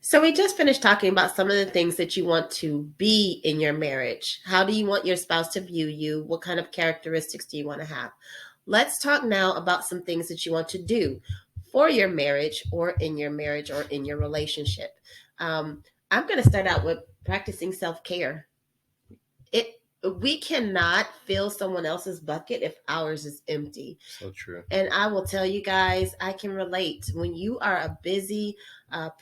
So we just finished talking about some of the things that you want to be in your marriage. How do you want your spouse to view you? What kind of characteristics do you want to have? Let's talk now about some things that you want to do for your marriage or in your marriage or in your relationship. Um, I'm going to start out with practicing self-care. It We cannot fill someone else's bucket if ours is empty. So true. And I will tell you guys, I can relate. When you are a busy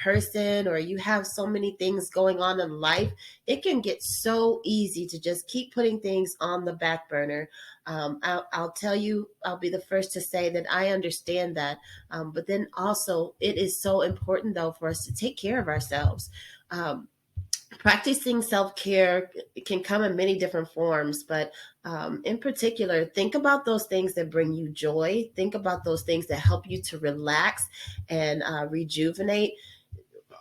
person or you have so many things going on in life, it can get so easy to just keep putting things on the back burner. I'll tell you, I'll be the first to say that I understand that. But then also, it is so important, though, for us to take care of ourselves. Um, Practicing self-care can come in many different forms, but in particular, think about those things that bring you joy. Think about those things that help you to relax and rejuvenate.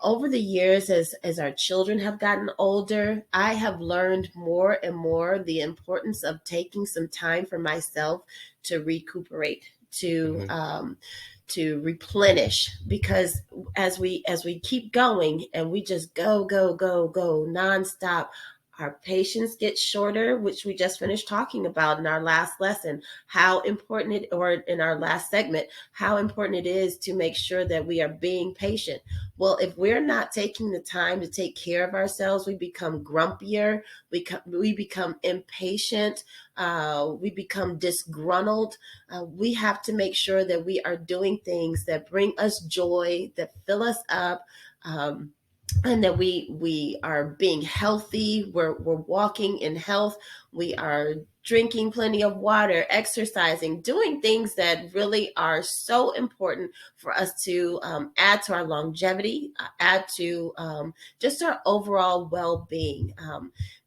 Over the years, as our children have gotten older, I have learned more and more the importance of taking some time for myself to recuperate, to Hmm. to replenish, because as we keep going and we just go nonstop, our patience gets shorter, which we just finished talking about in our last lesson. How important it, or in our last segment, how important it is to make sure that we are being patient. Well, if we're not taking the time to take care of ourselves, we become grumpier, we become impatient, we become disgruntled. We have to make sure that we are doing things that bring us joy, that fill us up, and that we are being healthy. We're walking in health. We are drinking plenty of water, exercising, doing things that really are so important for us to add to our longevity, add to just our overall well-being.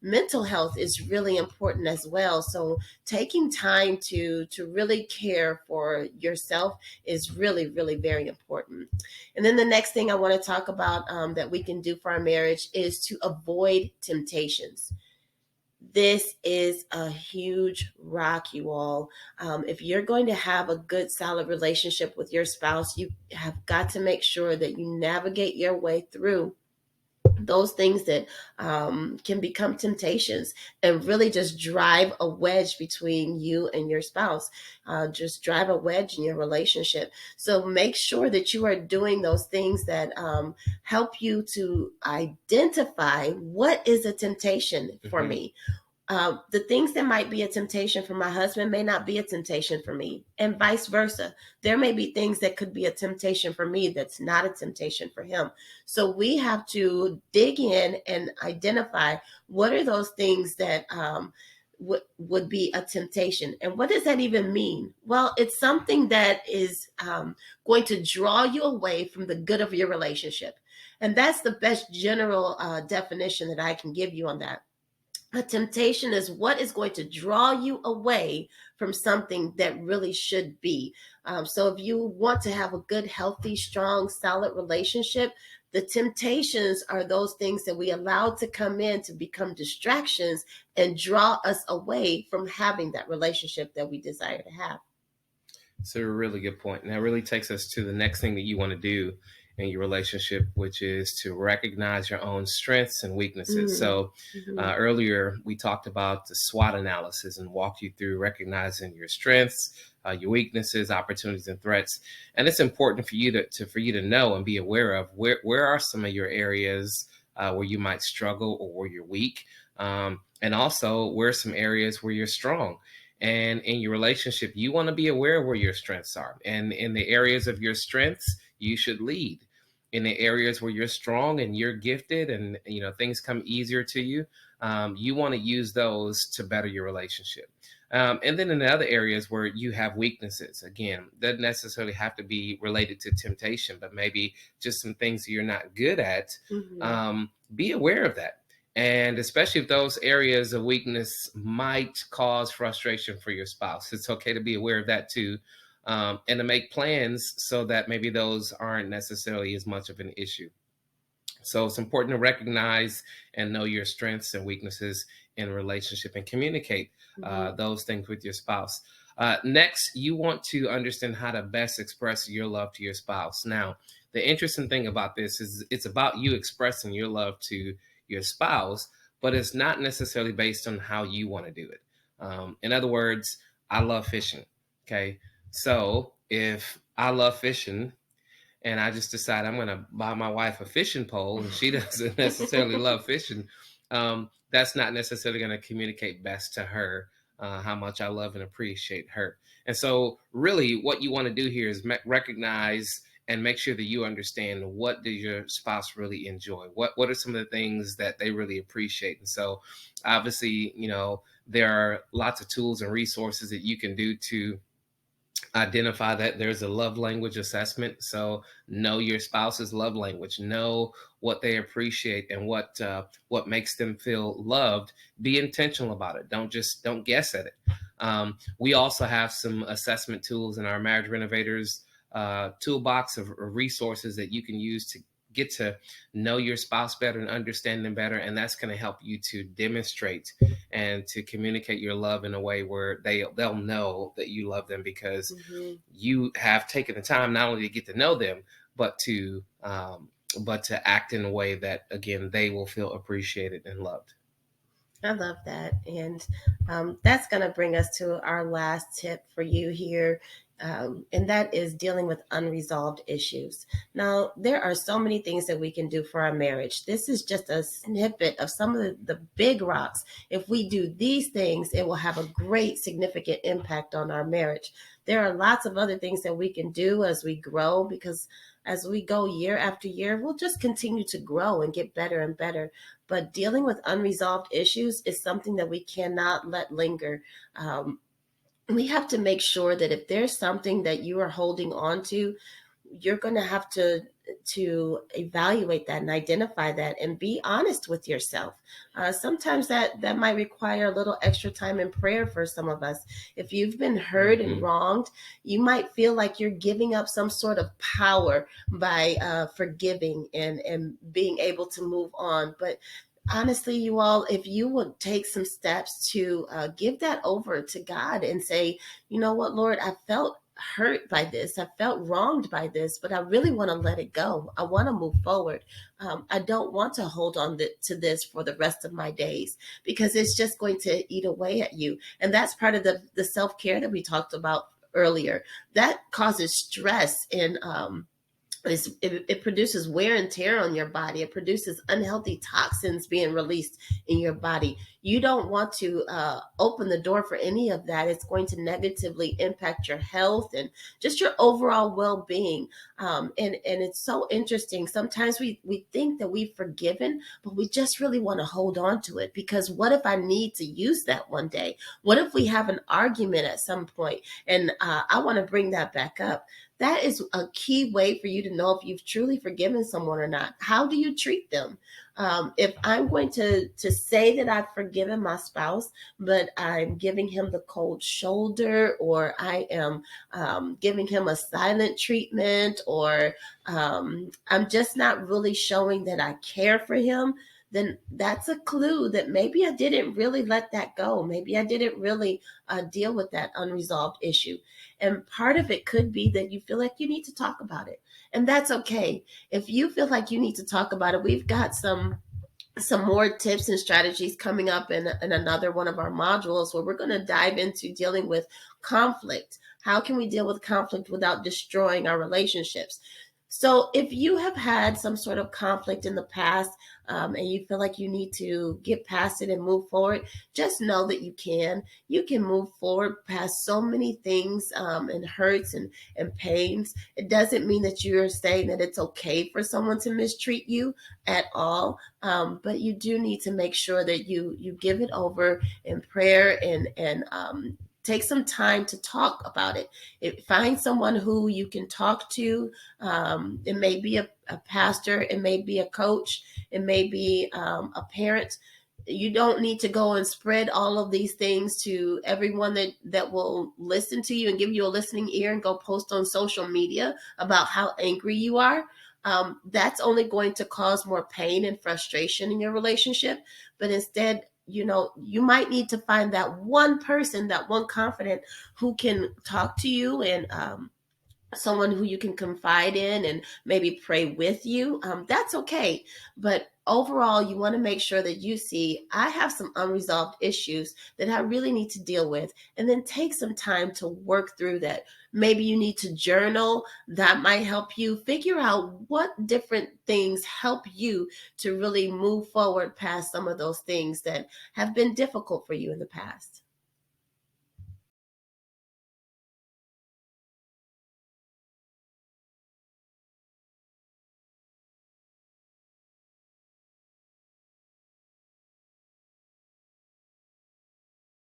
Mental health is really important as well. So taking time to really care for yourself is really very important. And then the next thing I want to talk about, that we can do for our marriage, is to avoid temptations. This is a huge rock, you all. If you're going to have a good, solid relationship with your spouse, you have got to make sure that you navigate your way through those things that can become temptations and really just drive a wedge between you and your spouse, just drive a wedge in your relationship. So make sure that you are doing those things that help you to identify what is a temptation for Hmm. me. The things that might be a temptation for my husband may not be a temptation for me, and vice versa. There may be things that could be a temptation for me that's not a temptation for him. So we have to dig in and identify what are those things that would be a temptation. And what does that even mean? Well, it's something that is going to draw you away from the good of your relationship. And that's the best general definition that I can give you on that. A temptation is what is going to draw you away from something that really should be. So, if you want to have a good, healthy, strong, solid relationship, the temptations are those things that we allow to come in to become distractions and draw us away from having that relationship that we desire to have. It's a really good point. And that really takes us to the next thing that you want to do in your relationship, which is to recognize your own strengths and weaknesses. Mm-hmm. So, earlier we talked about the SWOT analysis and walked you through recognizing your strengths, your weaknesses, opportunities, and threats. And it's important for you for you to know and be aware of where are some of your areas where you might struggle or where you're weak, and also where are some areas where you're strong. And in your relationship, you want to be aware of where your strengths are. And in the areas of your strengths, you should lead. In the areas where you're strong and you're gifted and things come easier to you, you want to use those to better your relationship. And then in the other areas where you have weaknesses, again, doesn't necessarily have to be related to temptation, but maybe just some things that you're not good at. Mm-hmm. Be aware of that, and especially if those areas of weakness might cause frustration for your spouse. It's okay to be aware of that too, and to make plans so that maybe those aren't necessarily as much of an issue. So it's important to recognize and know your strengths and weaknesses in a relationship and communicate Mm-hmm. those things with your spouse. Next, you want to understand how to best express your love to your spouse. Now, the interesting thing about this is it's about you expressing your love to your spouse, but it's not necessarily based on how you want to do it. In other words, I love fishing. Okay. So if I love fishing and I just decide I'm going to buy my wife a fishing pole and she doesn't necessarily love fishing, that's not necessarily going to communicate best to her how much I love and appreciate her. And so, really, what you want to do here is recognize and make sure that you understand what does your spouse really enjoy. What are some of the things that they really appreciate? And so, obviously, there are lots of tools and resources that you can do to identify that. There's a love language assessment. So know your spouse's love language, know what they appreciate and what makes them feel loved. Be intentional about it. Don't guess at it. We also have some assessment tools in our Marriage Renovators toolbox of resources that you can use to get to know your spouse better and understand them better. And that's going to help you to demonstrate and to communicate your love in a way where they'll know that you love them, because you have taken the time not only to get to know them, but to act in a way that, again, they will feel appreciated and loved. I love that. And that's going to bring us to our last tip for you here. And that is dealing with unresolved issues. Now, there are so many things that we can do for our marriage. This is just a snippet of some of the big rocks. If we do these things, it will have a great, significant impact on our marriage. There are lots of other things that we can do as we grow, because as we go year after year, we'll just continue to grow and get better and better. But dealing with unresolved issues is something that we cannot let linger. We have to make sure that if there's something that you are holding on to, you're going to have to evaluate that and identify that and be honest with yourself. Sometimes that might require a little extra time in prayer for some of us. If you've been hurt and wronged, you might feel like you're giving up some sort of power by forgiving and being able to move on. But honestly, you all, if you would take some steps to give that over to God and say, you know what, Lord, I felt hurt by this. I felt wronged by this, but I really want to let it go. I want to move forward. I don't want to hold on to this for the rest of my days, because it's just going to eat away at you. And that's part of the self-care that we talked about earlier. That causes stress and it produces wear and tear on your body. It produces unhealthy toxins being released in your body. You don't want to open the door for any of that. It's going to negatively impact your health and just your overall well-being. And it's so interesting. Sometimes we think that we've forgiven, but we just really want to hold on to it, because what if I need to use that one day? What if we have an argument at some point and I want to bring that back up? That is a key way for you to know if you've truly forgiven someone or not. How do you treat them? If I'm going to say that I've forgiven my spouse, but I'm giving him the cold shoulder, or I am giving him a silent treatment, or I'm just not really showing that I care for him, then that's a clue that maybe I didn't really let that go. Maybe I didn't really deal with that unresolved issue. And part of it could be that you feel like you need to talk about it. And that's okay. If you feel like you need to talk about it, we've got some more tips and strategies coming up in another one of our modules, where we're going to dive into dealing with conflict. How can we deal with conflict without destroying our relationships? So if you have had some sort of conflict in the past, and you feel like you need to get past it and move forward, just know that you can. You can move forward past so many things and hurts and pains. It doesn't mean that you're saying that it's okay for someone to mistreat you at all, but you do need to make sure that you give it over in prayer and take some time to talk about it. Find someone who you can talk to. It may be a pastor, it may be a coach, it may be a parent. You don't need to go and spread all of these things to everyone that will listen to you and give you a listening ear, and go post on social media about how angry you are. That's only going to cause more pain and frustration in your relationship. But instead, you might need to find that one person, that one confidant, who can talk to you and someone who you can confide in and maybe pray with you, that's okay. But overall, you want to make sure that you see, I have some unresolved issues that I really need to deal with, and then take some time to work through that. Maybe you need to journal. That might help you figure out what different things help you to really move forward past some of those things that have been difficult for you in the past.